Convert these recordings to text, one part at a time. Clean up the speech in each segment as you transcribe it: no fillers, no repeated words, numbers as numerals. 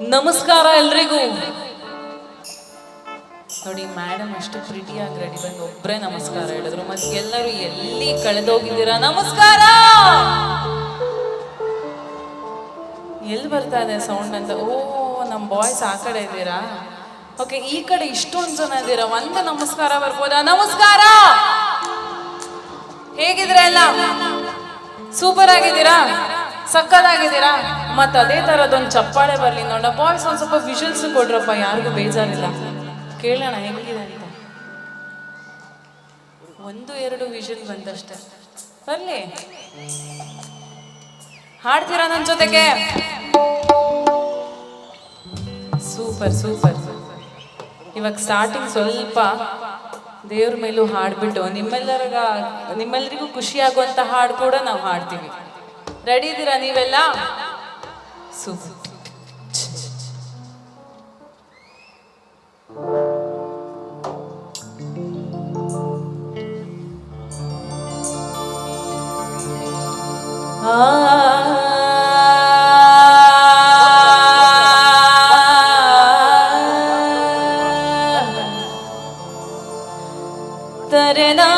ನಮಸ್ಕಾರ ಎಲ್ರಿಗೂ. ನೋಡಿ ಮೇಡಮ್ ಅಷ್ಟು ಪ್ರಿಟಿಯಾಗಿ ರೆಡಿ ಬಂದು ಒಬ್ಬರೇ ನಮಸ್ಕಾರ ಹೇಳಿದ್ರು, ಮತ್ತೆ ಎಲ್ಲರೂ ಎಲ್ಲಿ ಕಳೆದೋಗಿದ್ದೀರಾ? ನಮಸ್ಕಾರ ಎಲ್ಲಿ ಬರ್ತಾ ಇದೆ ಸೌಂಡ್ ಅಂತ. ಓ, ನಮ್ಮ ಬಾಯ್ಸ್ ಆ ಕಡೆ ಇದ್ದೀರಾ? ಓಕೆ, ಈ ಕಡೆ ಇಷ್ಟೊಂದು ಜನ ಇದ್ದೀರಾ, ಒಂದೇ ನಮಸ್ಕಾರ ಬರ್ಬೋದಾ? ನಮಸ್ಕಾರ, ಹೇಗಿದ್ದೀರಾ? ಎಲ್ಲ ಸೂಪರ್ ಆಗಿದ್ದೀರಾ? ಸಕ್ಕದಾಗಿದ್ದೀರಾ? ಮತ್ತೆ ಅದೇ ಥರದೊಂದು ಚಪ್ಪಾಳೆ ಬರಲಿ ನೋಡ. ಬಾಯ್ಸ್ ಒಂದು ಸ್ವಲ್ಪ ವಿಷಲ್ಸ್ ಕೊಡ್ರಪ್ಪ, ಯಾರಿಗೂ ಬೇಜಾರಿಲ್ಲ, ಕೇಳೋಣ ಹೆಂಗಿದೆ ಅಂತ. 1-2 ವಿಷಲ್ ಬಂದಷ್ಟೆ ಬರಲಿ. ಹಾಡ್ತೀರಾ ನನ್ನ ಜೊತೆಗೆ? Super super. ಇವಾಗ ಸ್ಟಾರ್ಟಿಂಗ್ ಸ್ವಲ್ಪ ದೇವ್ರ ಮೇಲೂ ಹಾಡ್ಬಿಟ್ಟು ನಿಮ್ಮೆಲ್ಲರಿಗೂ ಖುಷಿ ಆಗುವಂತ ಹಾಡು ಕೂಡ ನಾವು ಹಾಡ್ತೀವಿ. ರೆಡಿ ಇದ್ದೀರಾ ನೀವೆಲ್ಲ? ಸೂಪರ್. ತರೆನಾ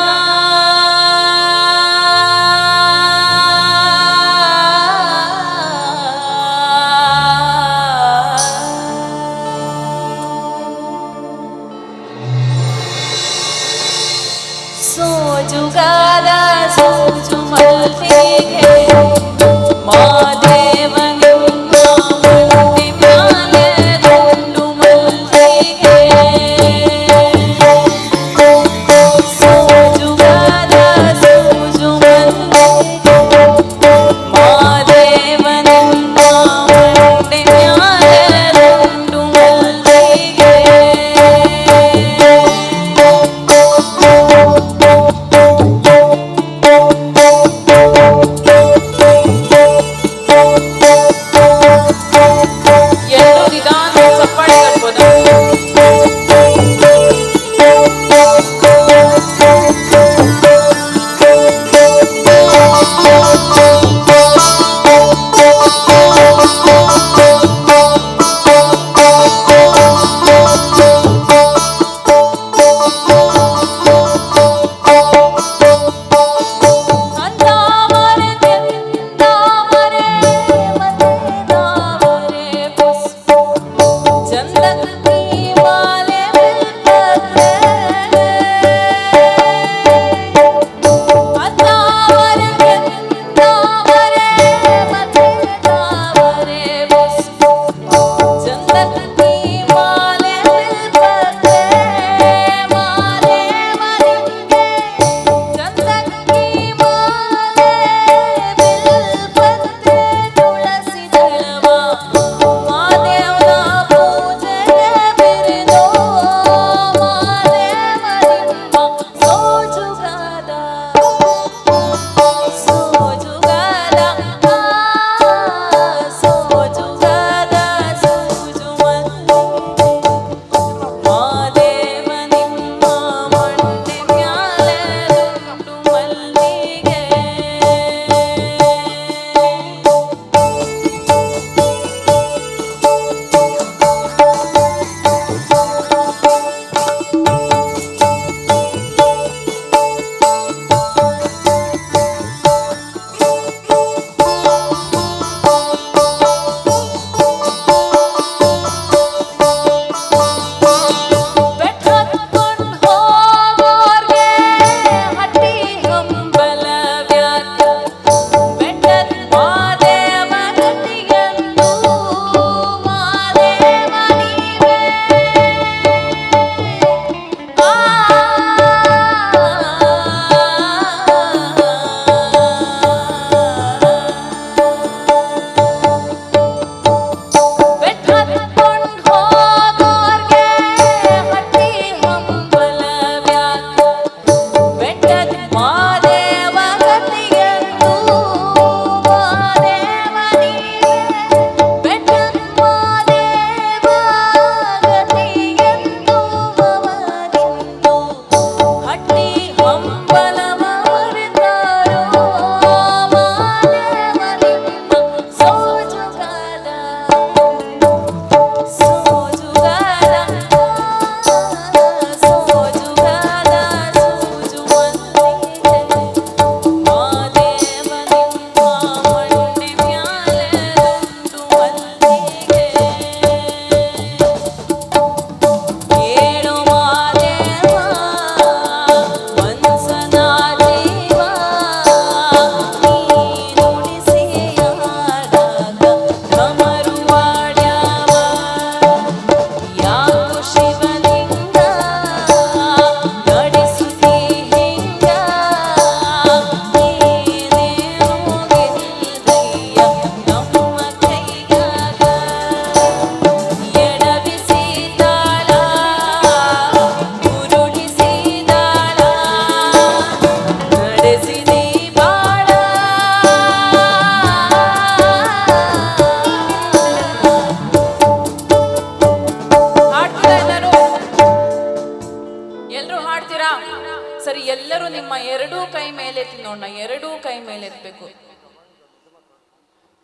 ಮೇಲೆತ್ತಿ ನೋಡೋಣ, ಎರಡೂ ಕೈ ಮೇಲೆ ಎತ್ತಬೇಕು.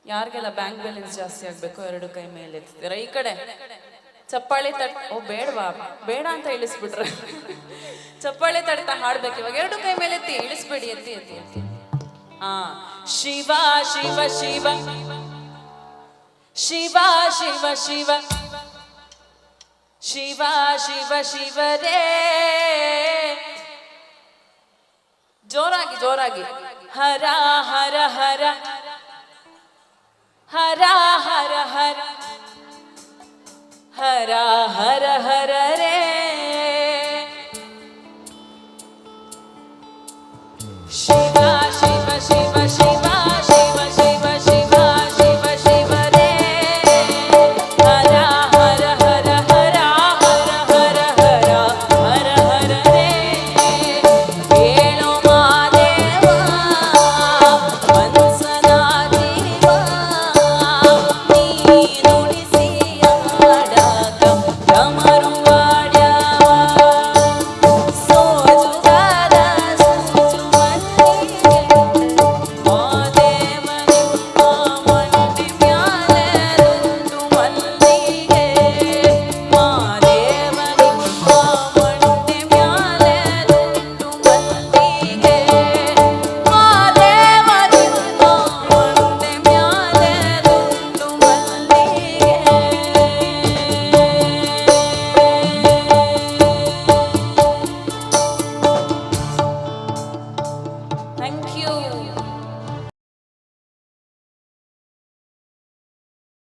ಯಾರಿಗೆಲ್ಲ ಬ್ಯಾಂಕ್ ಬ್ಯಾಲೆನ್ಸ್ ಜಾಸ್ತಿ ಆಗ್ಬೇಕು ಎರಡು ಕೈ ಮೇಲೆ ಎತ್ತೀರಾ? ಈ ಕಡೆ ಚಪ್ಪಾಳೆ ಓ ಬೇಡವಾ, ಬೇಡ ಅಂತ ಇಳಿಸ್ಬಿಟ್ರೆ. ಚಪ್ಪಾಳೆ ತಡ್ತಾ ಹಾಡ್ಬೇಕು ಇವಾಗ. ಎರಡು ಕೈ ಮೇಲೆ ಎತ್ತಿ, ಇಳಿಸ್ಬೇಡಿ, ಎತ್ತಿ ಎತ್ತಿ ಎತ್ತಿ. ಹಾ, ಶಿವ ಶಿವ ಶಿವ ಶಿವ ಶಿವ ಶಿವ ಶಿವ ಶಿವ ಶಿವರೇ. ಜೋರಾಗಿ ಜೋರಾಗಿ. ಹರ ಹರ ಹರ ಹರ ಹರ ಹರ ಹರ ಹರ ಹರ